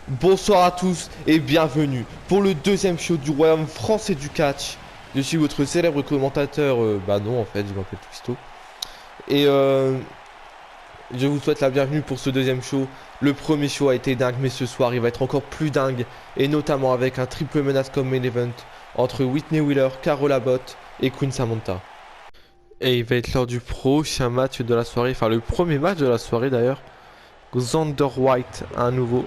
Bonsoir à tous et bienvenue pour le deuxième show du royaume français du catch. Je suis votre célèbre commentateur, bah non en fait, je m'appelle Twisto. Et je vous souhaite la bienvenue pour ce deuxième show. Le premier show a été dingue, mais ce soir il va être encore plus dingue. Et notamment avec un triple menace comme main event entre Whitney Wheeler, Carol Abbott et Queen Samantha. Et il va être lors du prochain match de la soirée, enfin le premier match de la soirée d'ailleurs. Xander White, à nouveau,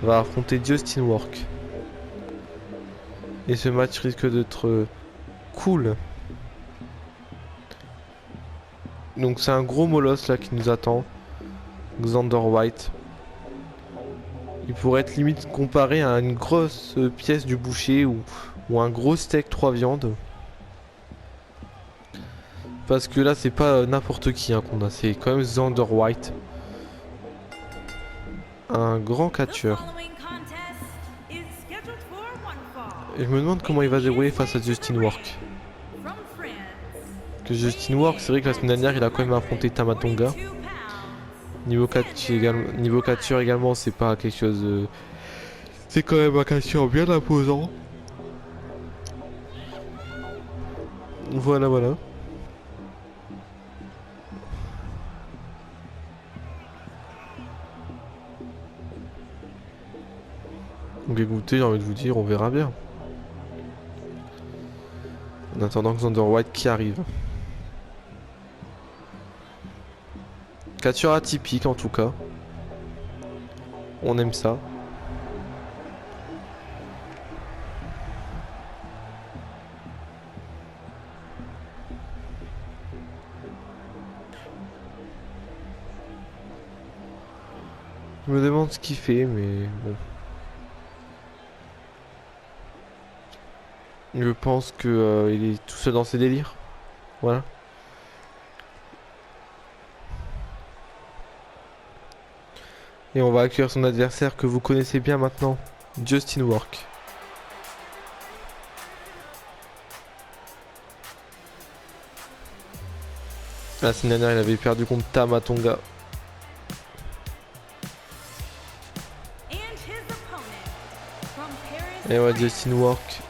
va affronter Justin Work. Et ce match risque d'être cool. Donc c'est un gros molosse là qui nous attend. Xander White. Il pourrait être limite comparé à une grosse pièce du boucher ou un gros steak 3 viandes. Parce que là c'est pas n'importe qui qu'on a, c'est quand même Xander White. Un grand catcheur. Et je me demande comment il va se débrouiller face à Justin Work. Que Justin Work, c'est vrai que la semaine dernière il a quand même affronté Tama Tonga. Niveau catcheur également, c'est pas quelque chose. C'est quand même un catcheur bien imposant. Voilà, voilà. Donc écoutez, j'ai envie de vous dire, on verra bien. En attendant Xander White qui arrive. Catcheur atypique en tout cas. On aime ça. Je me demande ce qu'il fait, mais bon. Je pense que il est tout seul dans ses délires. Voilà. Et on va accueillir son adversaire que vous connaissez bien maintenant, Justin Work. La semaine dernière, il avait perdu contre Tama Tonga. Et ouais, Justin Work.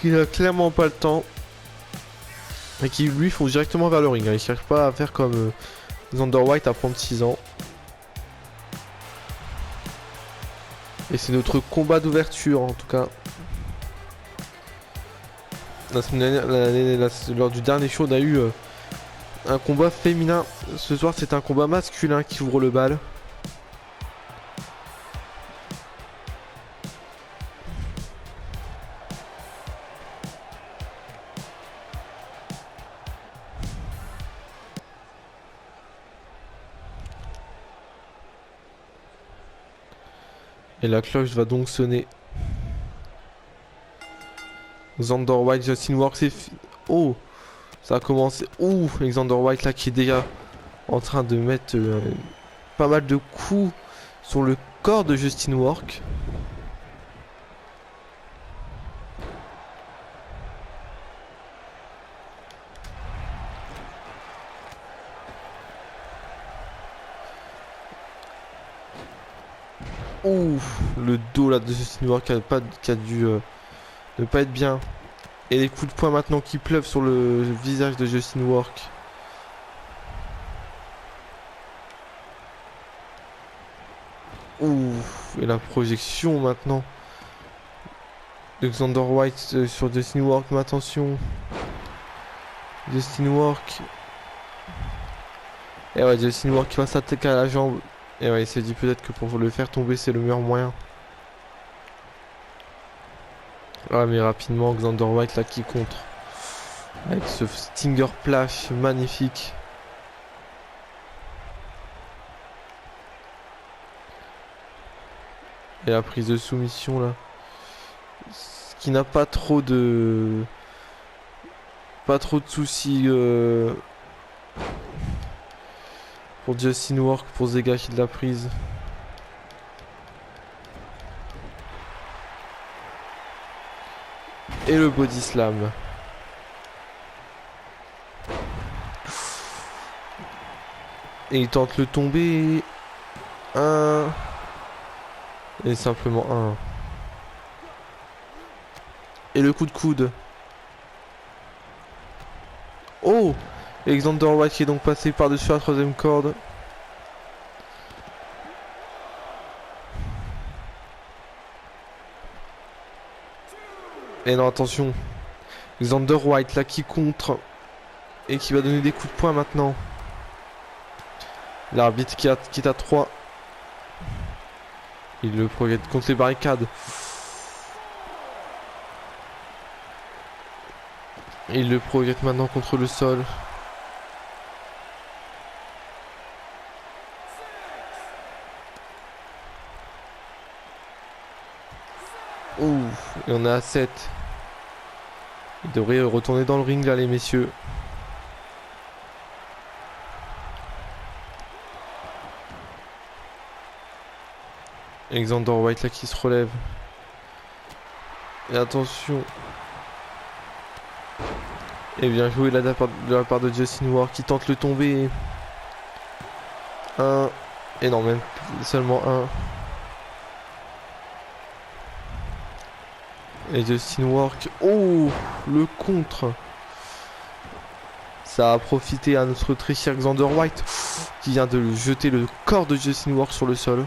Qui a clairement pas le temps. Et qui lui font directement vers le ring. Il cherche pas à faire comme Xander White à prendre 6 ans. Et c'est notre combat d'ouverture en tout cas. La semaine dernière, lors du dernier show, on a eu un combat féminin. Ce soir, c'est un combat masculin qui ouvre le bal. Et la cloche va donc sonner. Xander White, Justin Work, c'est... Oh, ça a commencé. Ouh, Xander White là qui est déjà en train de mettre pas mal de coups sur le corps de Justin Work. Ouh, le dos là de Justin Work qui a dû ne pas être bien. Et les coups de poing maintenant qui pleuvent sur le visage de Justin Work. Ouh, et la projection maintenant de Xander White sur Justin Work, mais attention. Justin Work. Et ouais, Justin Work qui va s'attaquer à la jambe. Et ouais, il s'est dit peut-être que pour le faire tomber, c'est le meilleur moyen. Ouais, mais rapidement, Xander White là qui contre. Avec ce Stinger Splash magnifique. Et la prise de soumission là. Ce qui n'a pas trop de... Pas trop de soucis pour Justin Work, pour se dégager de la prise. Et le body slam. Et il tente le tomber. Un. Et simplement un. Et le coup de coude. Oh! Alexander White qui est donc passé par-dessus la troisième corde. Et non, attention. Alexander White là qui contre. Et qui va donner des coups de poing maintenant. L'arbitre qui est à 3. Il le projette contre les barricades. Il le projette maintenant contre le sol. Ouh, et on est à 7. Il devrait retourner dans le ring là les messieurs. Alexander White là qui se relève. Et attention. Et bien joué là de la part de Justin Ward qui tente le tomber. Un. Et non, même seulement un. Et Justin Ward. Oh, le contre. Ça a profité à notre très cher Alexander White qui vient de jeter le corps de Justin Ward sur le sol.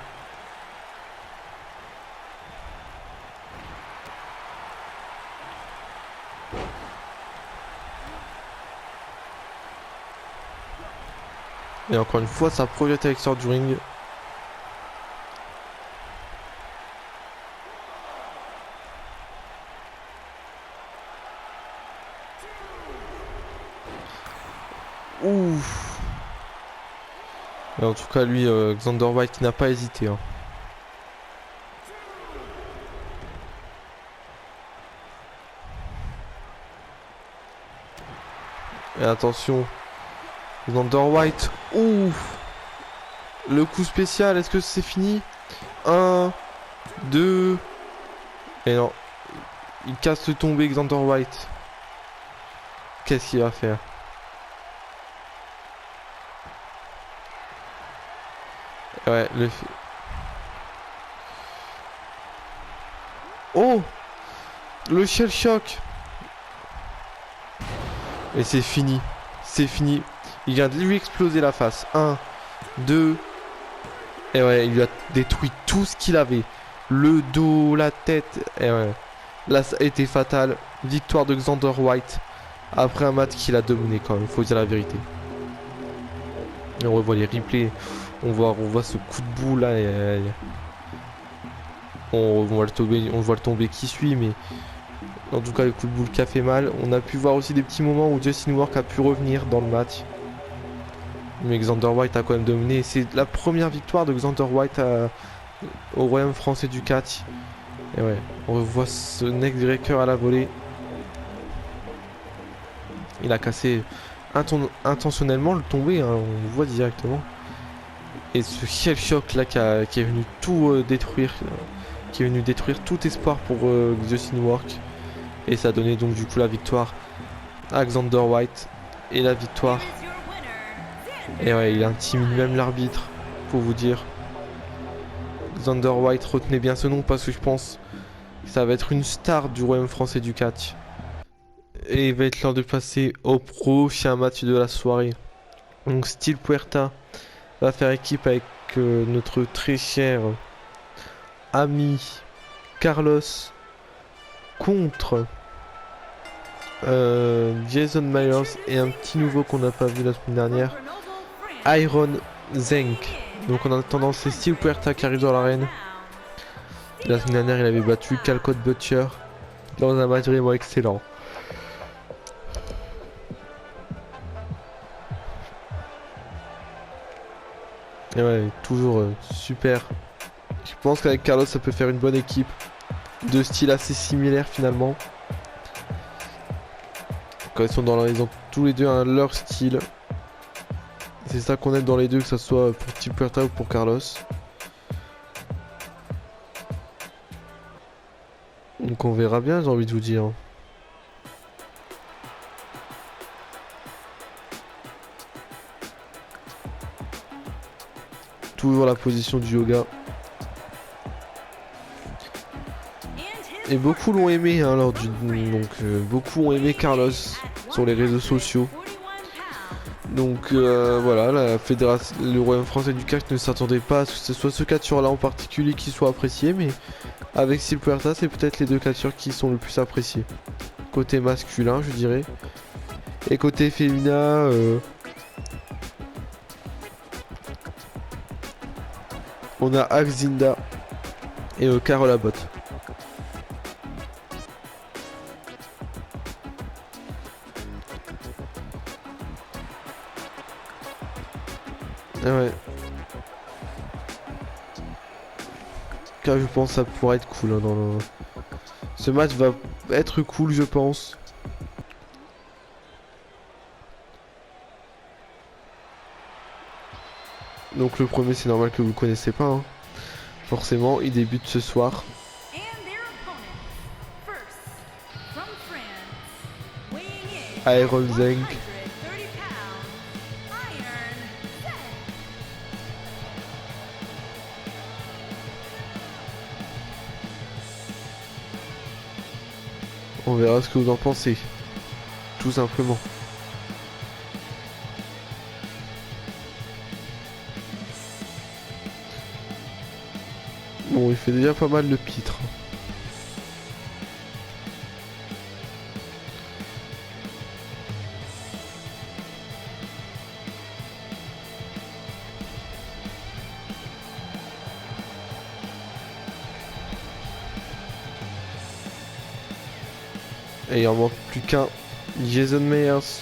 Et encore une fois, ça projette à l'extérieur du ring. Ouf. Et en tout cas, lui, Alexander White qui n'a pas hésité. Hein. Et attention. Alexander White. Ouf. Le coup spécial, est-ce que c'est fini? 1, 2. Et non. Il casse le tombé Alexander White. Qu'est-ce qu'il va faire? Ouais, le... Oh! Le shell shock! Et c'est fini. C'est fini. Il vient de lui exploser la face. 1, 2. Et ouais, il lui a détruit tout ce qu'il avait. Le dos, la tête. Et ouais. Là, ça a été fatal. Victoire de Alexander White. Après un match qu'il a dominé quand même, faut dire la vérité. Et on revoit les replays. On voit ce coup de boule là. On voit le tomber qui suit, mais en tout cas le coup de boule qui a fait mal. On a pu voir aussi des petits moments où Justin Ward a pu revenir dans le match. Mais Alexander White a quand même dominé. C'est la première victoire de Alexander White au Royaume français du catch. Et ouais, on revoit ce neckbreaker à la volée. Il a cassé intentionnellement le tombé, hein, on le voit directement. Et ce shell shock là qui est venu tout détruire, qui est venu détruire tout espoir pour Justin Ward. Et ça a donné donc du coup la victoire à Alexander White. Et la victoire. Et ouais, il intimide même l'arbitre, pour vous dire. Alexander White, retenez bien ce nom parce que je pense que ça va être une star du Royaume français du catch. Et il va être l'heure de passer au prochain match de la soirée. Donc Steel Puerta va faire équipe avec notre très cher ami Carlos contre Jason Myers et un petit nouveau qu'on n'a pas vu la semaine dernière, Iron Zenk. Donc en attendant, c'est Steel Puerta qui arrive dans l'arène. La semaine dernière, il avait battu Calcott Butcher dans un match vraiment excellent. Et ouais, toujours super. Je pense qu'avec Carlos, ça peut faire une bonne équipe. De style assez similaire finalement. Quand ils ont tous les deux leur style. C'est ça qu'on aime dans les deux, que ce soit pour Steel Puerta ou pour Carlos. Donc on verra bien, j'ai envie de vous dire. toujours la position du yoga. Et beaucoup l'ont aimé hein, lors du... Donc beaucoup ont aimé Carlos sur les réseaux sociaux. Donc voilà, la fédération, le Royaume français du catch ne s'attendait pas à ce que ce soit ce catcheur-là en particulier qui soit apprécié, mais avec Steel Puerta, c'est peut-être les deux catcheurs qui sont le plus appréciés. Côté masculin, je dirais. Et côté féminin, on a Axinda et Carole Abbott. Ah ouais. Car je pense que ça pourrait être cool hein, dans le... Ce match va être cool je pense. Donc le premier c'est normal que vous le connaissez pas hein. Forcément il débute ce soir. Iron Zenk. On verra ce que vous en pensez. Tout simplement. Bon, il fait déjà pas mal de pitres. Et il en manque plus qu'un. Jason Myers.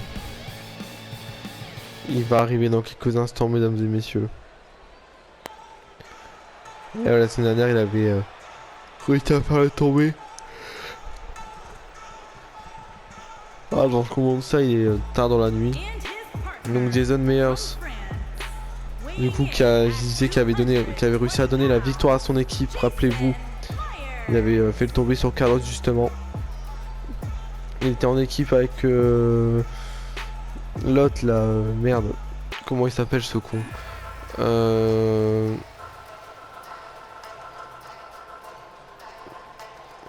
Il va arriver dans quelques instants, mesdames et messieurs. Et la semaine dernière, il avait réussi à faire la tombée. Ah, dans ce qu'on ça, il est tard dans la nuit. Donc Jason Myers, du coup, qui avait réussi à donner la victoire à son équipe. Rappelez-vous, il avait fait le tomber sur Carlos justement. Il était en équipe avec l'autre là, merde. Comment il s'appelle ce con?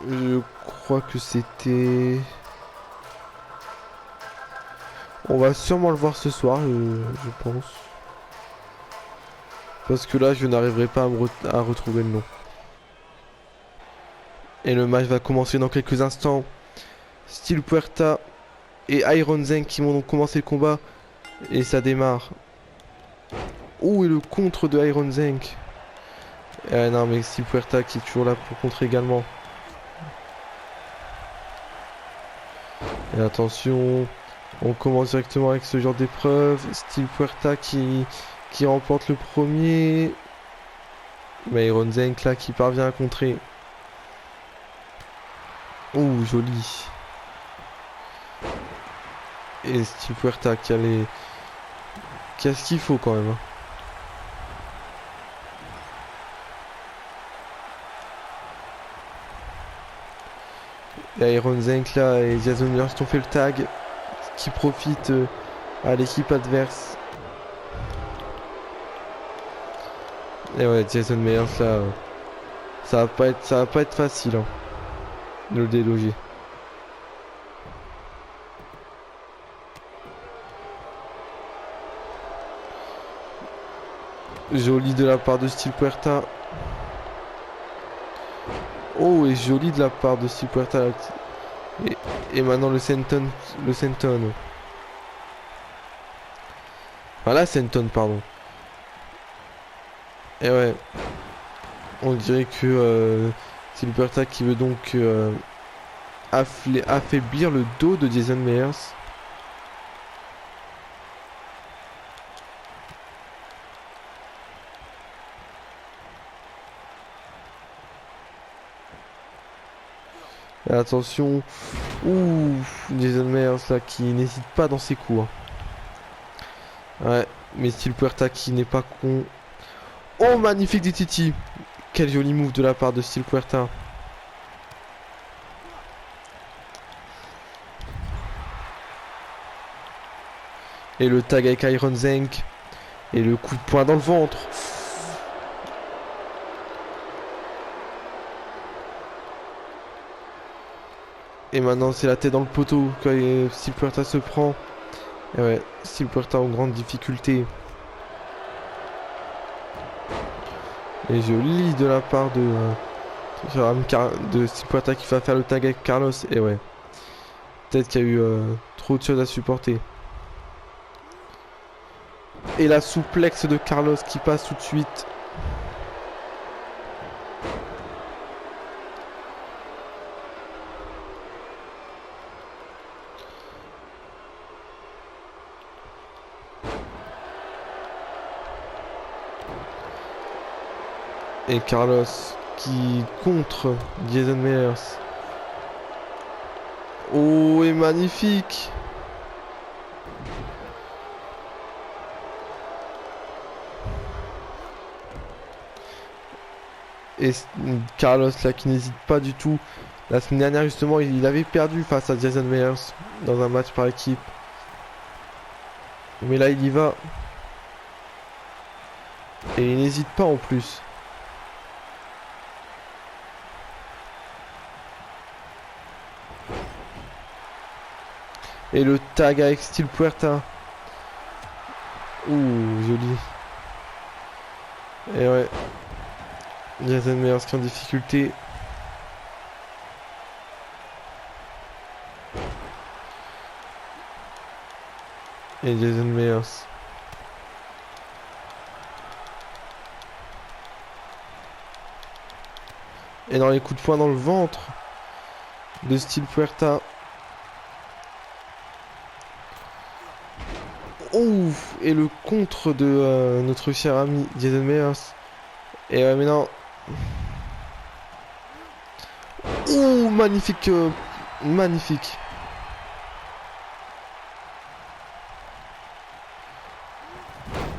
Je crois que c'était... On va sûrement le voir ce soir, je pense. Parce que là, je n'arriverai pas à retrouver le nom. Et le match va commencer dans quelques instants. Steel Puerta et Iron Zenk qui vont donc commencer le combat. Et ça démarre. Oh, et le contre de Iron Zenk. Non, mais Steel Puerta qui est toujours là pour contrer également. Et attention, on commence directement avec ce genre d'épreuve. Steel Puerta qui remporte le premier. Mais Iron Zenk là qui parvient à contrer. Oh, joli. Et Steel Puerta qui a ce qu'il faut quand même. Et Iron Zenk là et Jason Myers qui ont fait le tag. Qui profite à l'équipe adverse. Et ouais, Jason Myers là, ça va pas être facile hein, de le déloger. Joli de la part de Steel Puerta. Oh, et joli de la part de Steel Puerta. Et maintenant le Senton. Voilà, Senton, pardon. Et ouais. On dirait que Steel Puerta qui veut donc affaiblir le dos de Jason Myers. Et attention. Ouh, Jason Myers là qui n'hésite pas dans ses coups. Hein. Ouais, mais Steel Puerta qui n'est pas con. Oh, magnifique DTT. Quel joli move de la part de Steel Puerta. Et le tag avec Iron Zenk. Et le coup de poing dans le ventre. Et maintenant c'est la tête dans le poteau quand Steel Puerta se prend. Et ouais, Steel Puerta en grande difficulté. Et joli de la part de Steel Puerta qui va faire le tag avec Carlos. Et ouais, peut-être qu'il y a eu trop de choses à supporter. Et la souplexe de Carlos qui passe tout de suite. Et Carlos qui contre Jason Meyers. Oh, et magnifique! Et Carlos là qui n'hésite pas du tout. La semaine dernière justement il avait perdu face à Jason Meyers dans un match par équipe. Mais là il y va. Et il n'hésite pas en plus. Et le tag avec Steel Puerta. Ouh, joli. Et ouais. Jason Meyers qui est en difficulté. Et Jason Meyers. Et dans les coups de poing dans le ventre de Steel Puerta. Ouf. Et le contre de notre cher ami Jason Meyers. Et ouais, mais non. Ouh, magnifique. Magnifique.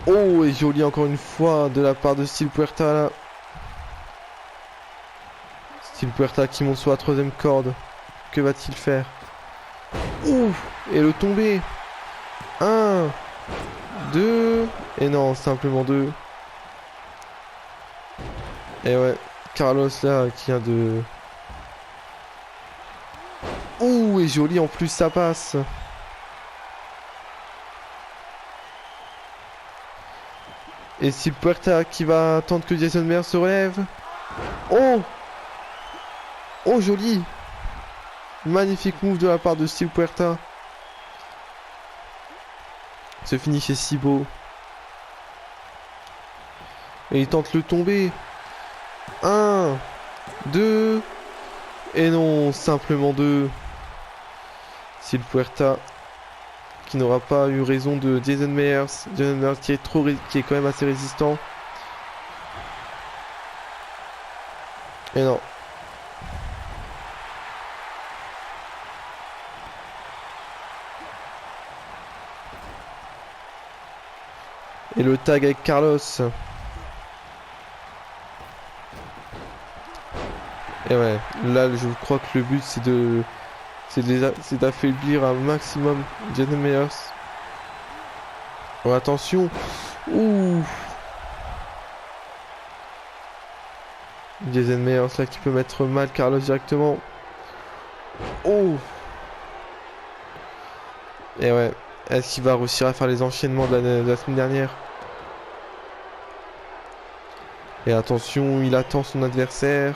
Oh, et joli encore une fois de la part de Steel Puerta là. Steel Puerta qui monte sur la troisième corde. Que va-t-il faire? Ouh, et le tombé. 1, 2, et non, simplement 2. Et ouais, Carlos là qui vient de... Ouh, et joli en plus ça passe. Et Steel Puerta qui va attendre que Jason Meyers se relève. Oh! Oh, joli! Magnifique move de la part de Steel Puerta. Ce finish est si beau. Et il tente le tomber. 1, 2. Et non, simplement 2. Steel Puerta qui n'aura pas eu raison de Jason Meyers. Jason Meyers qui est quand même assez résistant. Et non. Et le tag avec Carlos. Et ouais, là je crois que le but c'est d'affaiblir un maximum Jason Meyers. Oh, attention. Ouh. Jason Meyers là qui peut mettre mal Carlos directement. Oh. Et ouais, est-ce qu'il va réussir à faire les enchaînements de la semaine dernière? Et attention, il attend son adversaire.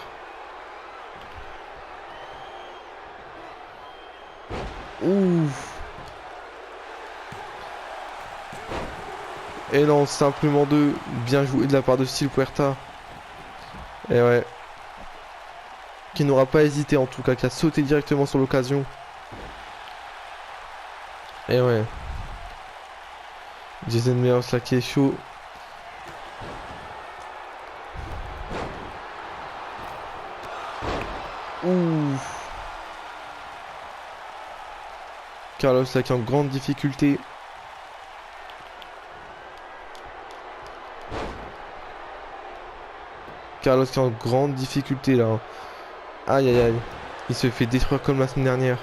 Ouh. Et non, simplement 2. Bien joué de la part de Steel Puerta. Et ouais. Qui n'aura pas hésité en tout cas, qui a sauté directement sur l'occasion. Et ouais. Jason Meyers là qui est chaud. Ouh. Carlos là qui est en grande difficulté. Carlos qui est en grande difficulté là. Aïe aïe aïe. Il se fait détruire comme la semaine dernière.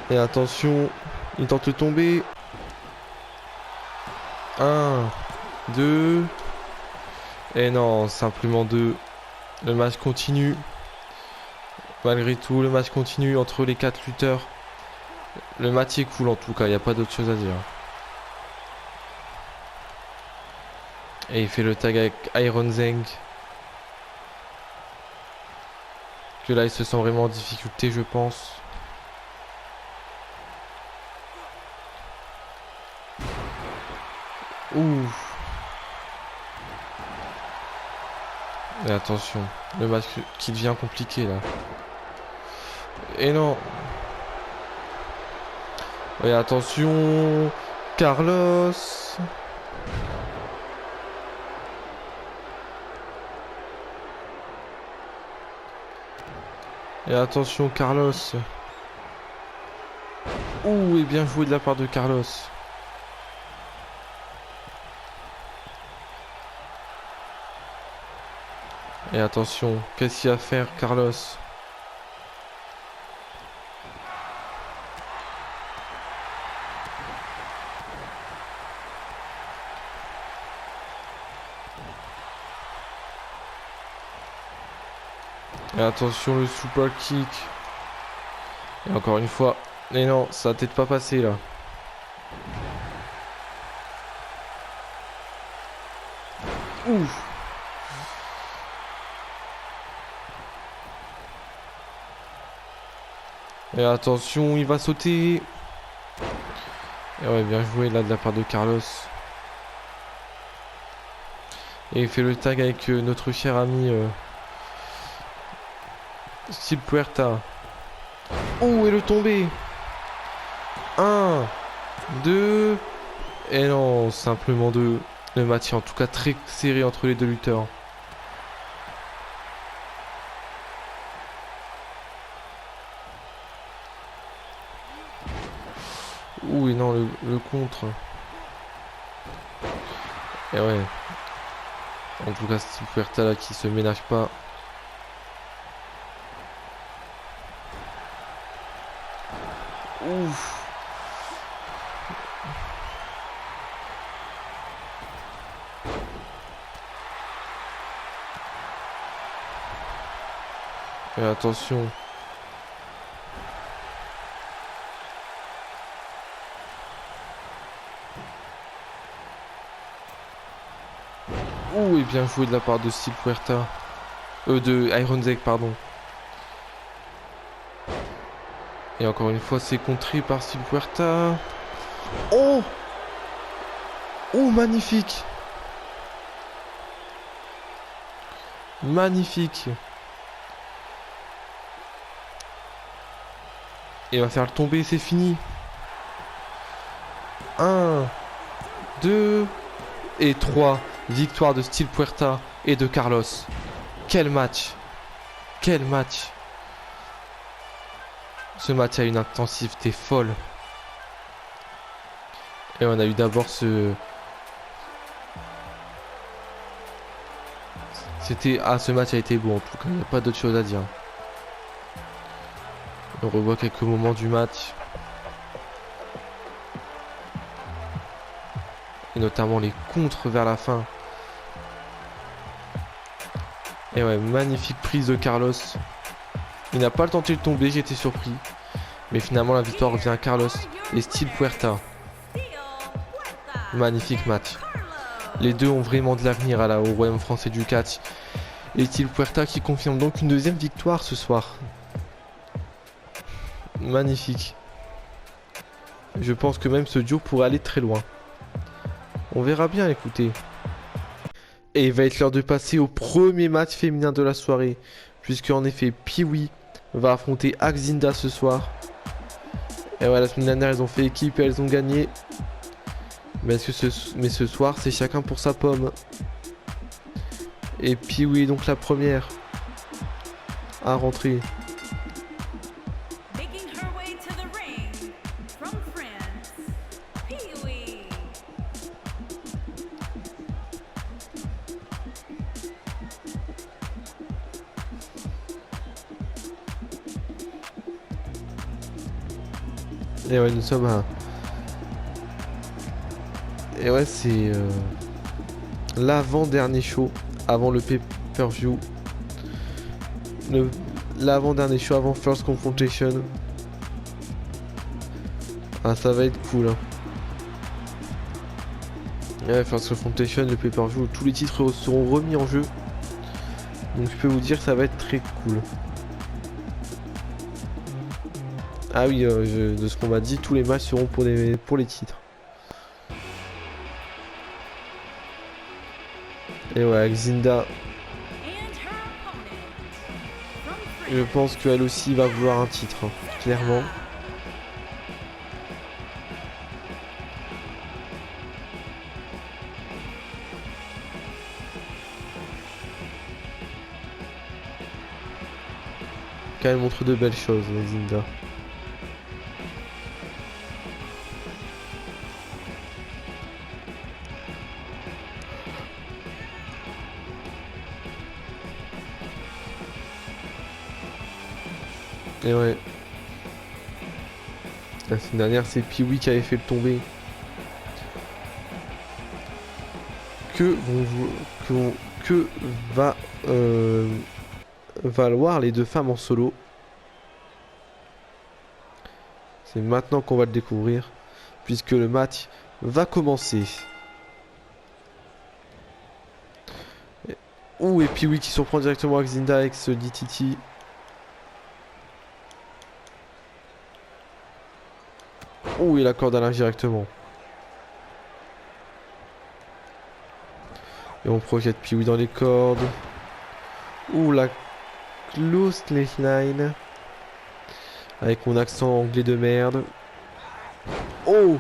Et attention, il tente de tomber. 1, 2. Et non, simplement 2. Le match continue. Malgré tout, le match continue entre les 4 lutteurs. Le match est cool en tout cas, il n'y a pas d'autre chose à dire. Et il fait le tag avec Iron Zeng. Que là, il se sent vraiment en difficulté, je pense. Ouh. Et attention, le match qui devient compliqué là. Et non. Et attention, Carlos. Et attention, Carlos. Ouh, et bien joué de la part de Carlos. Et attention, qu'est-ce qu'il va faire, Carlos? Et attention, le super kick. Et encore une fois. Et non, ça va peut-être pas passé là. Ouf. Et attention, il va sauter. Et ouais, bien joué là de la part de Carlos. Et il fait le tag avec notre cher ami Steel Puerta. Oh, et le tombé. 1, 2. Et non, simplement 2. Le match est en tout cas très serré entre les deux lutteurs. Ouh, et non, le contre. Et ouais. En tout cas, Steel Puerta là qui se ménage pas. Ouf. Et attention. Ouh, et bien joué de la part de Steel Puerta. De Iron Zeng, pardon. Et encore une fois, c'est contré par Steel Puerta. Oh! Oh, magnifique! Magnifique! Et il va faire le tomber, c'est fini. 1, 2 et 3. Victoire de Steel Puerta et de Carlos. Quel match! Quel match! Ce match a une intensité folle. Et on a eu d'abord ce... ce match a été beau en tout cas, il n'y a pas d'autre chose à dire. On revoit quelques moments du match. Et notamment les contres vers la fin. Et ouais, magnifique prise de Carlos. Il n'a pas le tenté de tomber, j'étais surpris. Mais finalement la victoire revient à Carlos et Steel Puerta. Magnifique match. Les deux ont vraiment de l'avenir au Royaume français du catch. Et Steel Puerta qui confirme donc une deuxième victoire ce soir. Magnifique. Je pense que même ce duo pourrait aller très loin. On verra bien, écoutez. Et il va être l'heure de passer au premier match féminin de la soirée. Puisque en effet, Pee-Wee va affronter Axinda ce soir. Et ouais, la semaine dernière, elles ont fait équipe et elles ont gagné. Mais ce soir, c'est chacun pour sa pomme. Et Pee-Wee est donc la première à rentrer. Et ouais, nous sommes à... Et ouais, c'est... l'avant-dernier show avant le pay-per-view. L'avant-dernier show avant First Confrontation. Ah, ça va être cool. Hein. Ouais, First Confrontation, le pay-per-view, tous les titres seront remis en jeu. Donc je peux vous dire que ça va être très cool. Ah oui, de ce qu'on m'a dit, tous les matchs seront pour les titres. Et ouais, Xinda. Je pense qu'elle aussi va vouloir un titre, hein, clairement. Quand elle montre de belles choses, Xinda. Et ouais. La semaine dernière, c'est Pee-wee qui avait fait le tomber. Que va valoir les deux femmes en solo? C'est maintenant qu'on va le découvrir, puisque le match va commencer. Ouh, et Pee-wee qui surprend directement Xinda avec ce DTT. Ouh, il accorde à linge directement. Et on projette Pee-wee dans les cordes. Ouh, la close line. Avec mon accent anglais de merde. Oh!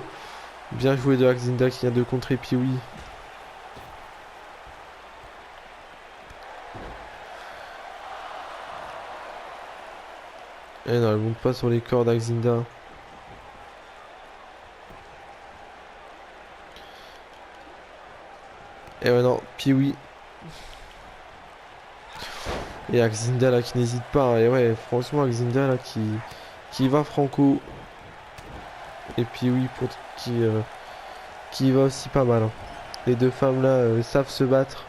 Bien joué de Xinda qui vient de contrer Pee-wee. Eh non, elle monte pas sur les cordes Xinda. Et ouais non, Pee-wee. Et Xinda là qui n'hésite pas. Et ouais, franchement Xinda là qui va franco. Et Pee-wee pour qui va aussi pas mal. Hein. Les deux femmes là savent se battre.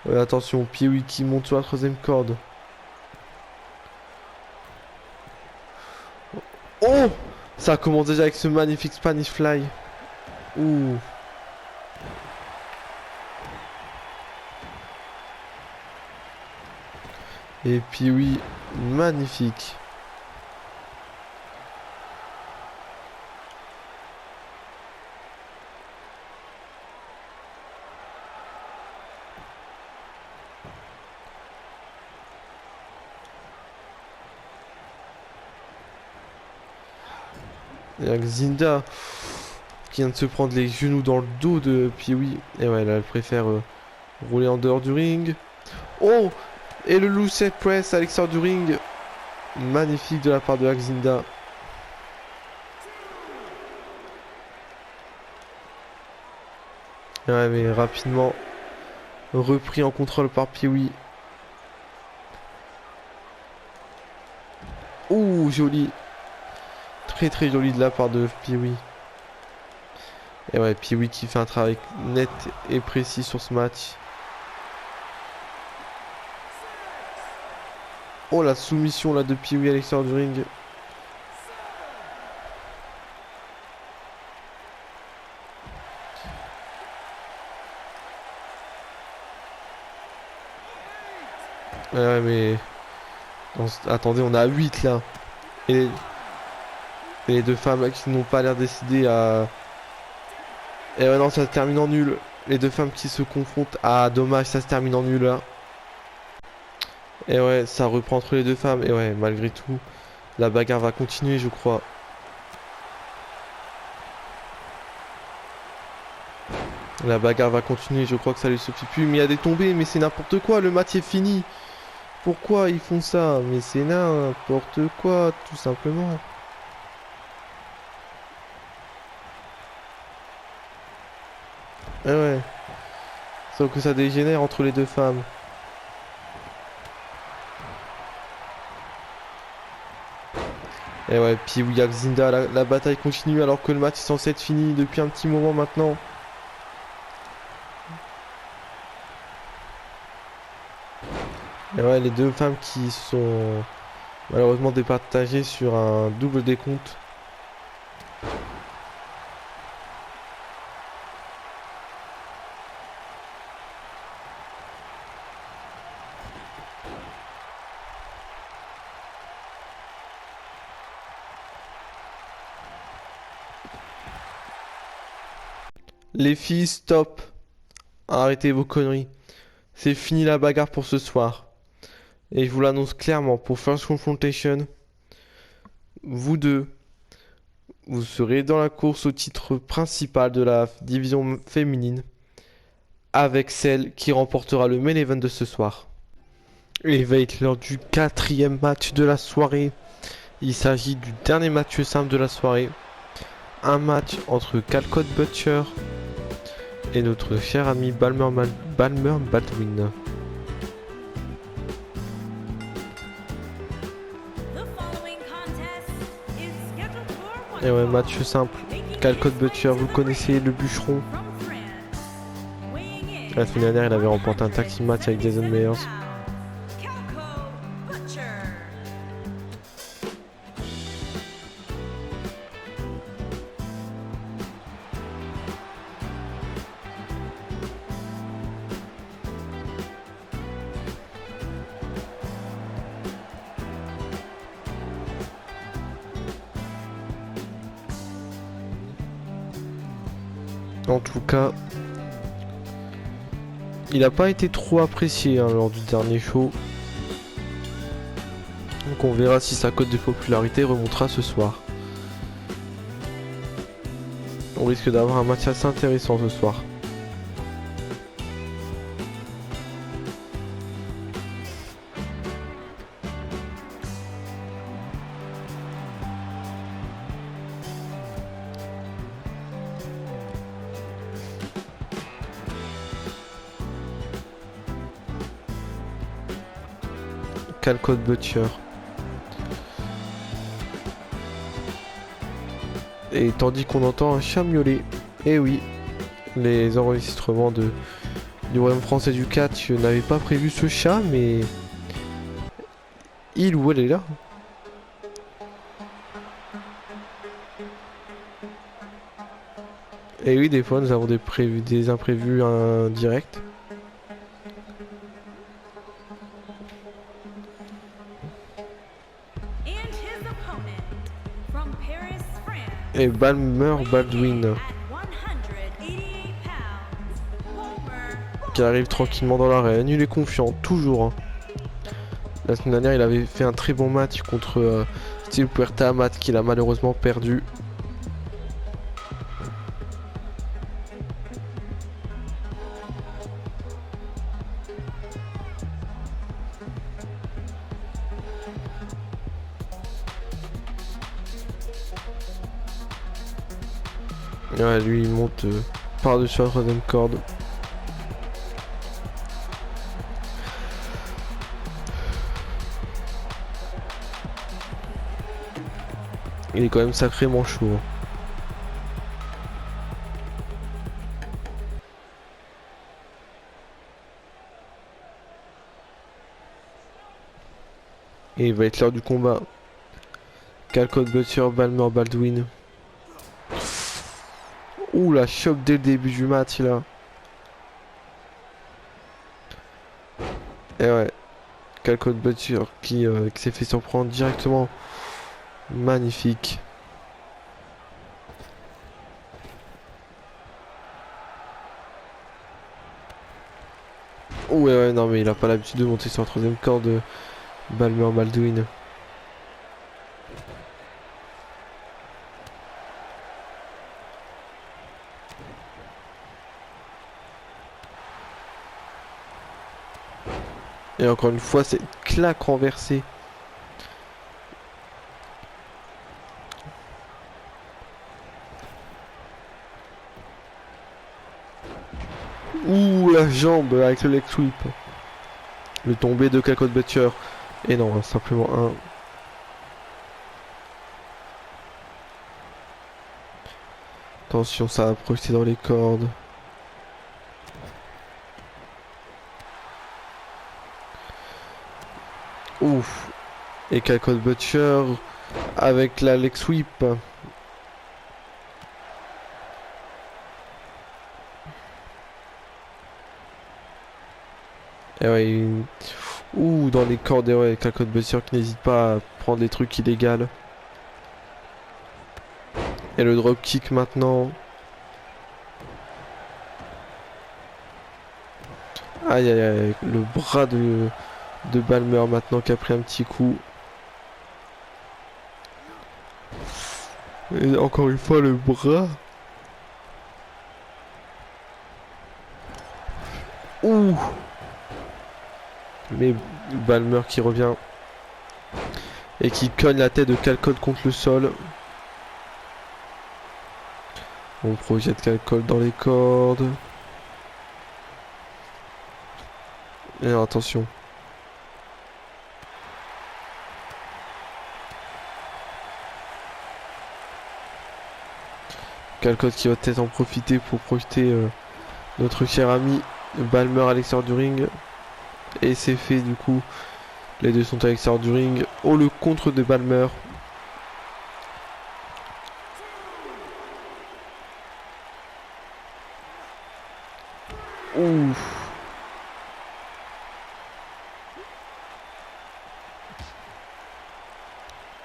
Ouais, attention, Pee-wee qui monte sur la troisième corde. Oh! Ça commence déjà avec ce magnifique Spanish Fly. Ouh. Et Pee-wee, magnifique. Et Xinda qui vient de se prendre les genoux dans le dos de Pee-wee. Et ouais, là, elle préfère rouler en dehors du ring. Oh! Et le Lucet Press à l'extérieur du ring. Magnifique de la part de Xinda. Ouais, mais rapidement repris en contrôle par Pee-wee. Ouh, joli. Très très joli de la part de Pee-wee. Et ouais, Pee-wee qui fait un travail net et précis sur ce match. Oh, la soumission là de Pee-wee à l'extérieur du ring. Ouais, mais... Attendez, on a 8 là. Et les deux femmes là qui n'ont pas l'air décidées à... Et ouais, non, ça se termine en nul. Les deux femmes qui se confrontent. Ah, dommage, ça se termine en nul là. Et ouais, ça reprend entre les deux femmes. Et ouais, malgré tout, la bagarre va continuer, je crois. La bagarre va continuer, je crois que ça lui suffit plus. Mais il y a des tombées, mais c'est n'importe quoi, le match est fini. Pourquoi ils font ça? Mais c'est n'importe quoi, tout simplement. Et ouais. Sauf que ça dégénère entre les deux femmes. Et ouais, puis William Zinda, la bataille continue alors que le match est censé être fini depuis un petit moment maintenant. Et ouais, les deux femmes qui sont malheureusement départagées sur un double décompte. Les filles, stop. Arrêtez vos conneries. C'est fini la bagarre pour ce soir. Et je vous l'annonce clairement, pour First Confrontation, vous deux, vous serez dans la course au titre principal de la division féminine, avec celle qui remportera le main event de ce soir. Et il va être l'heure du quatrième match de la soirée. Il s'agit du dernier match simple de la soirée. Un match entre Calcott Butcher et notre cher ami Balmer Baldwin. Et ouais, match simple. Calcott Butcher, vous connaissez, le bûcheron. La semaine dernière, il avait remporté un tag team match avec Jason Meyers. En tout cas, il n'a pas été trop apprécié lors du dernier show. Donc on verra si sa cote de popularité remontera ce soir. On risque d'avoir un match assez intéressant ce soir. Calcott Butcher. Et tandis qu'on entend un chat miauler. Et oui, les enregistrements du Royaume français du catch n'avaient pas prévu ce chat, mais il ou elle est là. Et oui, des fois nous avons des imprévus indirects. Et Balmer Baldwin qui arrive tranquillement dans l'arène, il est confiant, toujours. Hein. La semaine dernière, il avait fait un très bon match contre Steve Puerta Amat qu'il a malheureusement perdu. Ouais, lui il monte par-dessus la troisième corde. Il est quand même sacrément chaud. Hein. Et il va être l'heure du combat. Calcott Butcher, Balmer Baldwin. Ouh, la chope dès le début du match là. Et ouais, Calcott Butcher qui s'est fait surprendre directement. Magnifique. Ouais, non mais il a pas l'habitude de monter sur la troisième corde, Balmer Baldwin. Et encore une fois, c'est claque renversée. Ouh, la jambe avec le leg sweep. Le tombé de Calcott Butcher. Et non, simplement un. Attention, ça va projeter dans les cordes. Ouf. Et Calcott Butcher avec la leg sweep. Et ouais, ouh, dans les cordes, et ouais, Calcott Butcher qui n'hésite pas à prendre des trucs illégaux. Et le drop kick maintenant. Aïe aïe aïe, le bras de Balmer maintenant qui a pris un petit coup. Et encore une fois le bras. Ouh. Mais Balmer qui revient. Et qui cogne la tête de Calcott contre le sol. On projette Calcott dans les cordes. Et attention. Calcott qui va peut-être en profiter pour projeter notre cher ami Balmer à l'extérieur du ring. Et c'est fait du coup. Les deux sont à l'extérieur du ring. Oh, le contre de Balmer. Ouf.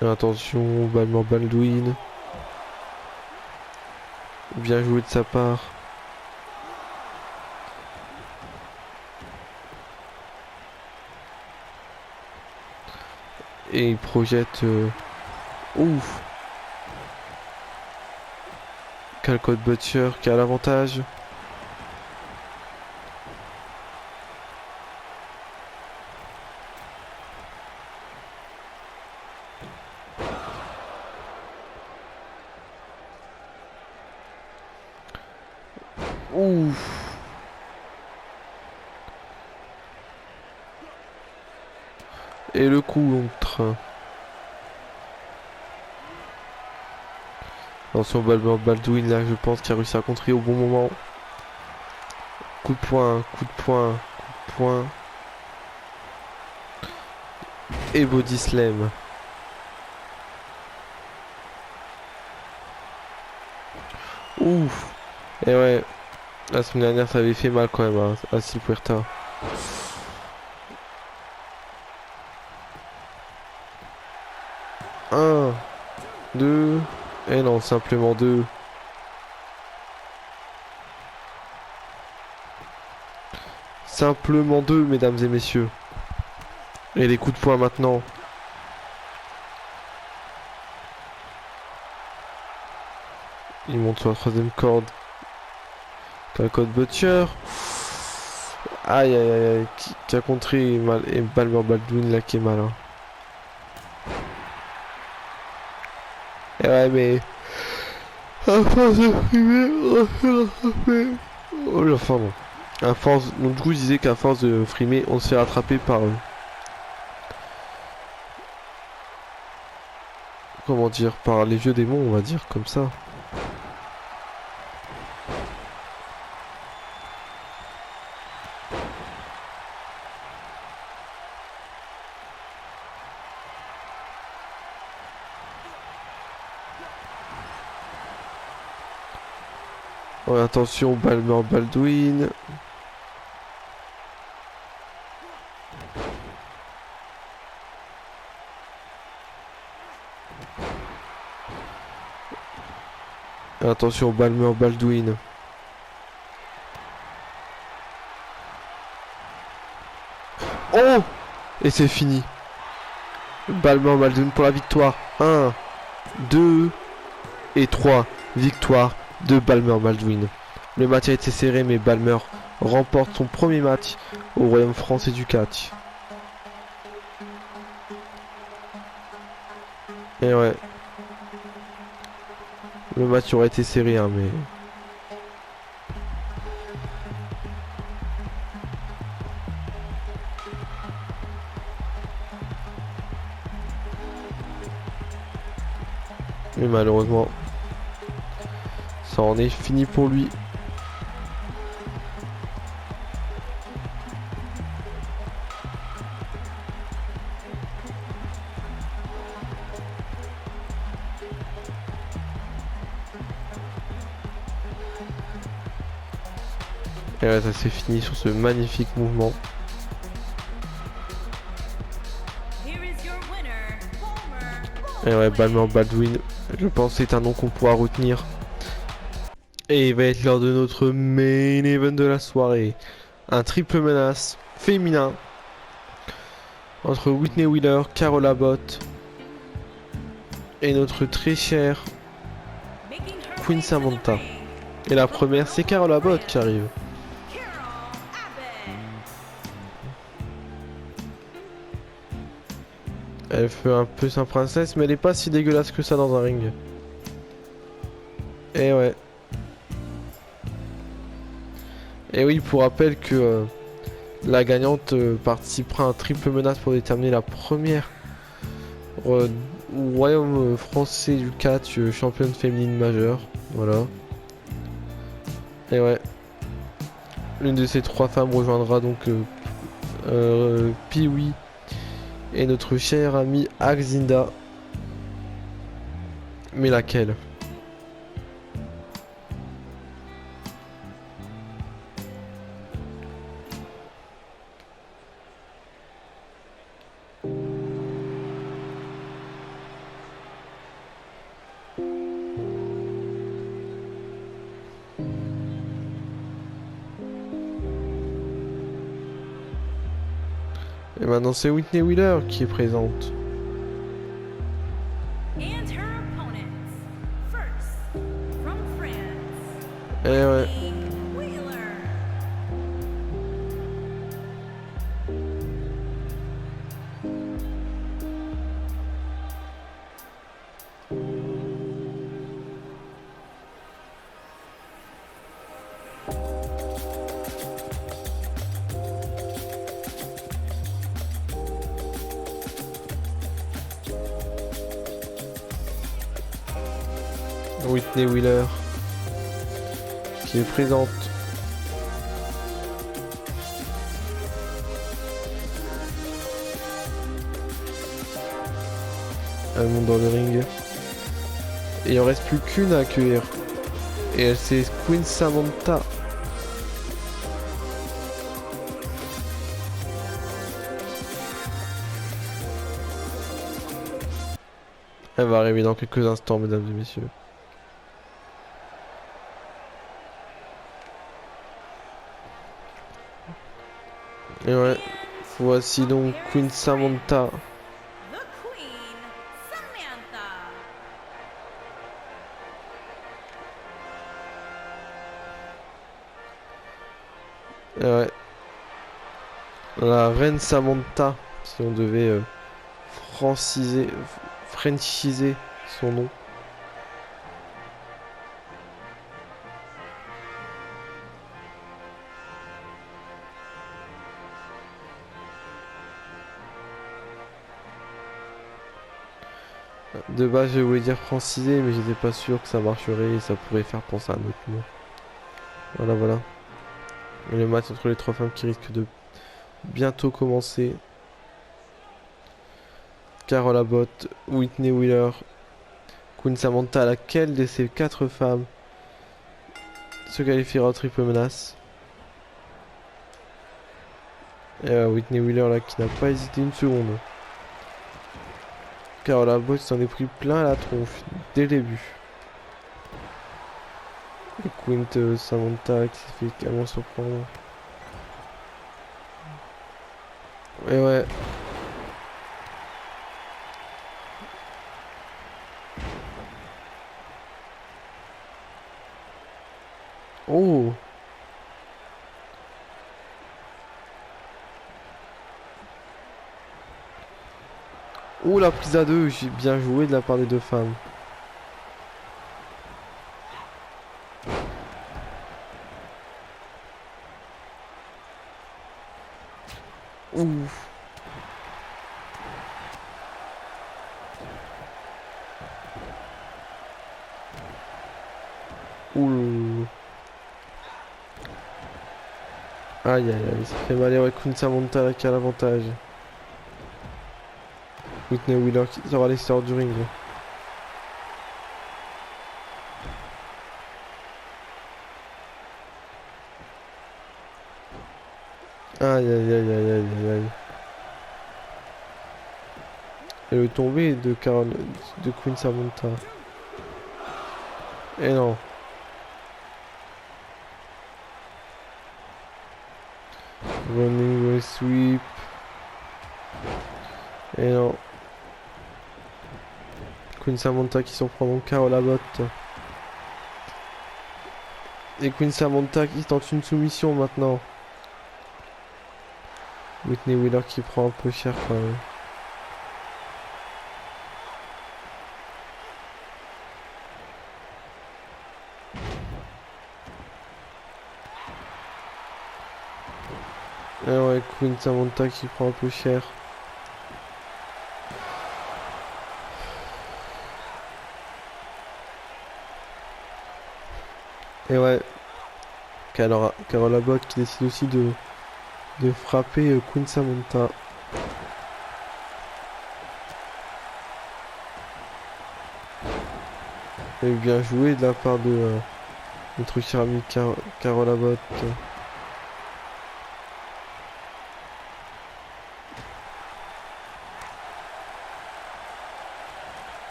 Et attention, Balmer Baldwin. Bien joué de sa part. Et il projette... Ouf. Calcott Butcher qui a l'avantage. Ouf. Et le coup contre. Attention, Balmer Baldwin là, je pense qu'il a réussi à contrer au bon moment. Coup de poing, coup de poing, coup de poing. Et body slam. Ouf. Et ouais, la semaine dernière ça avait fait mal quand même à Sil Puerta. Un, deux, et non, simplement deux. Simplement deux, mesdames et messieurs. Et les coups de poing maintenant. Il monte sur la troisième corde. Calcott Butcher. Aïe aïe aïe aïe. Qui a contré mal. Et Balmer Baldwin là qui est malin. Et ouais, mais. À force de frimer. Oh la fin bon. À force. Donc du coup je disais qu'à force de frimer, on se fait rattraper par. Comment dire, par les vieux démons, on va dire comme ça. Ouais, attention, Balmer Baldwin. Attention, Balmer Baldwin. Oh! Et c'est fini. Balmer Baldwin pour la victoire. 1, 2 et 3. Victoire de Balmer Baldwin. Le match a été serré, mais Balmer remporte son premier match au Royaume français du catch. Et ouais. Le match aurait été serré, hein, mais... Mais malheureusement, Ça en est fini pour lui. Et ouais, ça s'est fini sur ce magnifique mouvement. Et ouais, Balmer Baldwin, je pense que c'est un nom qu'on pourra retenir. Et il va être l'heure de notre main event de la soirée. Un triple menace féminin entre Whitney Wheeler, Carol Abbott et notre très chère Queen Samantha. Et la première, c'est Carol Abbott qui arrive. Elle fait un peu sa princesse, mais elle est pas si dégueulasse que ça dans un ring. Et ouais. Et oui, pour rappel que la gagnante participera à un triple menace pour déterminer la première royaume français du catch championne féminine majeure. Voilà. Et ouais. L'une de ces trois femmes rejoindra donc Pee-wee et notre chère amie Axinda. Mais laquelle? Et maintenant c'est Whitney Wheeler qui est présente. Et ouais. Whitney Wheeler qui est présente. Elle monte dans le ring. Et il en reste plus qu'une à accueillir. Et elle c'est Queen Samantha. Elle va arriver dans quelques instants, mesdames et messieurs. Et ouais, voici donc Queen Samantha. Et ouais, la reine Samantha, si on devait franchiser son nom. De base, je voulais dire franciser, mais j'étais pas sûr que ça marcherait et ça pourrait faire penser à un autre mot. Voilà, voilà. Et le match entre les trois femmes qui risque de bientôt commencer. Carol Abbott, Whitney Wheeler, Queen Samantha, laquelle de ces quatre femmes se qualifiera au triple menace? Et Whitney Wheeler là qui n'a pas hésité une seconde. Carol Abbott s'en est pris plein la tronche dès le début. Et Queen Samantha qui s'est fait carrément surprendre. Et ouais. Oh! Oh, la prise à deux, j'ai bien joué de la part des deux femmes. Ouh. Ouh. Aïe aïe aïe, ça fait mal. Et ouais, Queen Samantha qui a l'avantage. Whitney Wheeler qui sera à l'extérieur du ring. Aïe aïe aïe aïe aïe aïe aïe. Et le tombé de Queen Samantha. Et non. Running sweep. Et non. Queen Samantha qui s'en prend donc Carole Abbott. Et Queen Samantha qui tente une soumission maintenant. Whitney Wheeler qui prend un peu cher quand même. Et ouais, Queen Samantha qui prend un peu cher. Et ouais, Carole Abbott qui décide aussi de frapper Queen Samantha. Et bien joué de la part de notre chère amie Carole Abbott.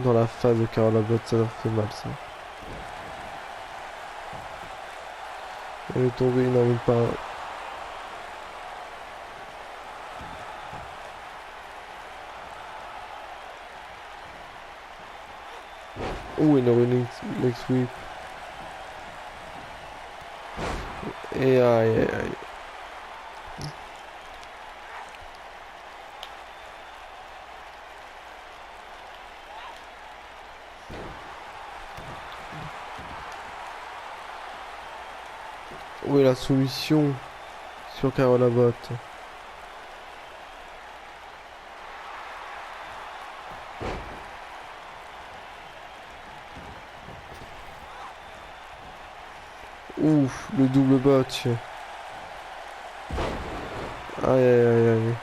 Dans la face de Carole Abbott, ça leur fait mal ça. Elle est tombée, non même pas. Oh, une running leg sweep. Et aïe aïe aïe. Où est la soumission sur Carole Abbott? Ouf, le double botch. Aïe aïe aïe aïe.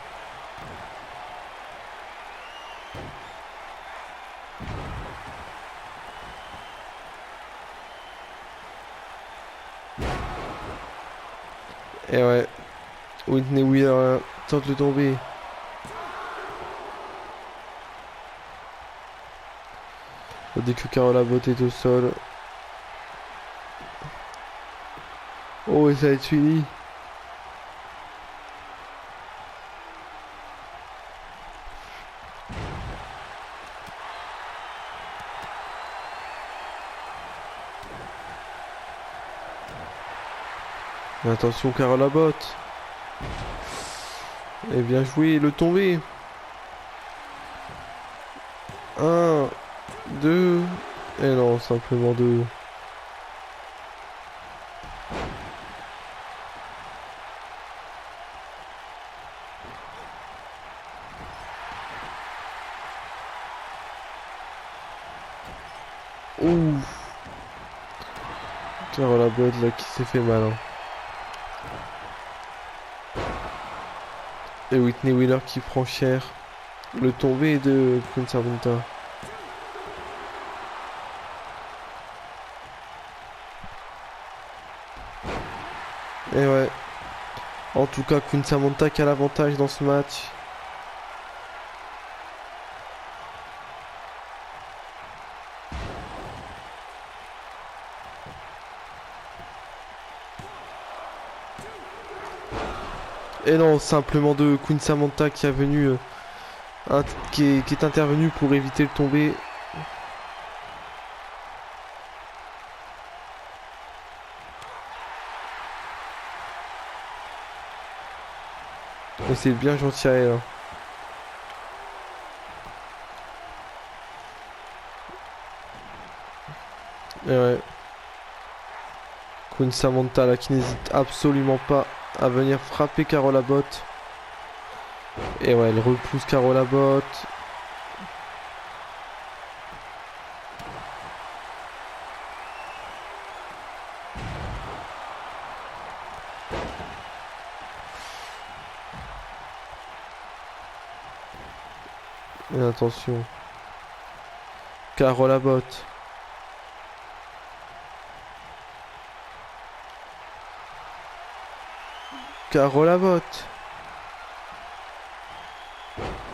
Et ouais, Whitney Wheeler tente de tomber. Dès que Carole Abbott est au sol. Oh, et ça va être fini. Mais attention, Carole Abbott. Et bien joué, le tombé. 1, 2. Et non, simplement 2. Ouf. Carole Abbott là qui s'est fait mal. Hein. Et Whitney Wheeler qui prend cher. Le tombé de Queen Samantha. Et ouais. En tout cas, Queen Samantha qui a l'avantage dans ce match. Et non, simplement de Queen Samantha qui a venu, qui est intervenu pour éviter le tombé. Et c'est bien gentil à elle. Hein. Et ouais. Queen Samantha là qui n'hésite absolument pas à venir frapper Carole Abbott. Et ouais, elle repousse Carole Abbott. Et attention. Carole Abbott. Carole Abbott.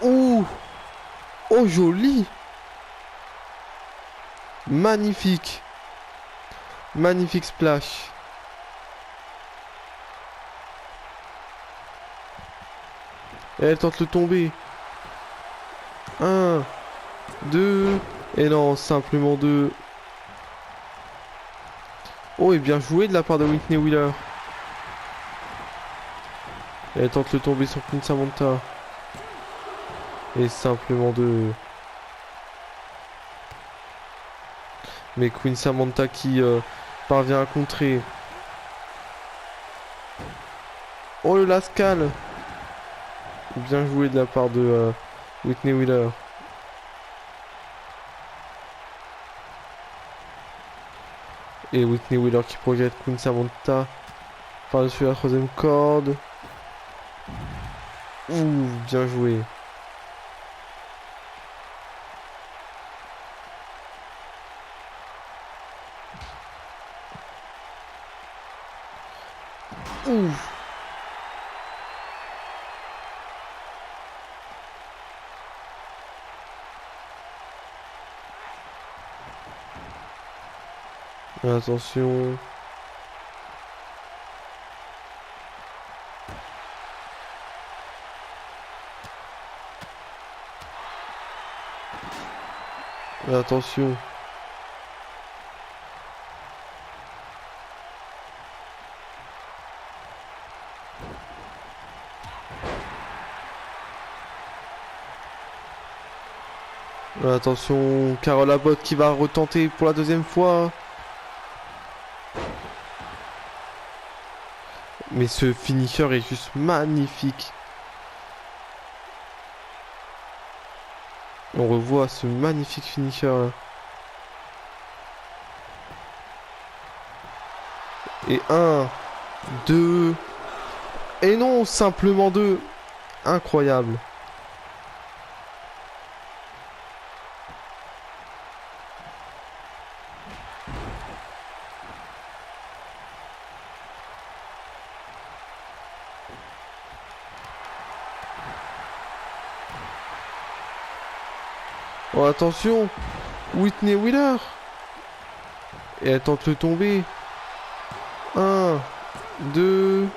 Ouh. Oh, joli. Magnifique. Magnifique splash. Et elle tente le tomber. 1, 2. Et non, simplement 2. Oh, et bien joué de la part de Whitney Wheeler. Et elle tente le tomber sur Queen Samantha. Et simplement 2. Mais Queen Samantha qui parvient à contrer. Oh, le Lascal. Bien joué de la part de Whitney Wheeler. Et Whitney Wheeler qui projette Queen Samantha par-dessus la troisième corde. Ouh, bien joué. Ouh. Attention. Attention. Attention, Carole Abbott qui va retenter pour la deuxième fois. Mais ce finisher est juste magnifique. On revoit ce magnifique finisher là. Et 1, 2. Et non, simplement 2. Incroyable. Oh, attention, Whitney Wheeler. Et elle tente le tomber. 1, 2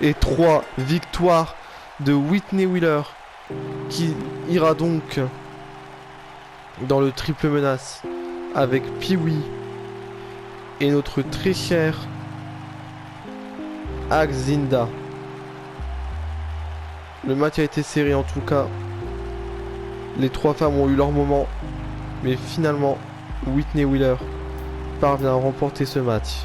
et 3. Victoire de Whitney Wheeler qui ira donc dans le triple menace avec Pee-wee et notre très cher Axinda. Le match a été serré en tout cas. Les trois femmes ont eu leur moment, mais finalement, Whitney Wheeler parvient à remporter ce match.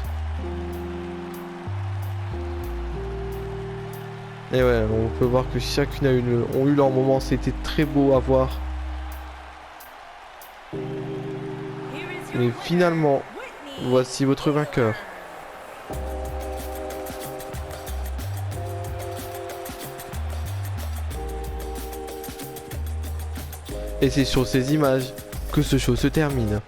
Et ouais, on peut voir que chacune ont eu leur moment, c'était très beau à voir. Mais finalement, voici votre vainqueur. Et c'est sur ces images que ce show se termine.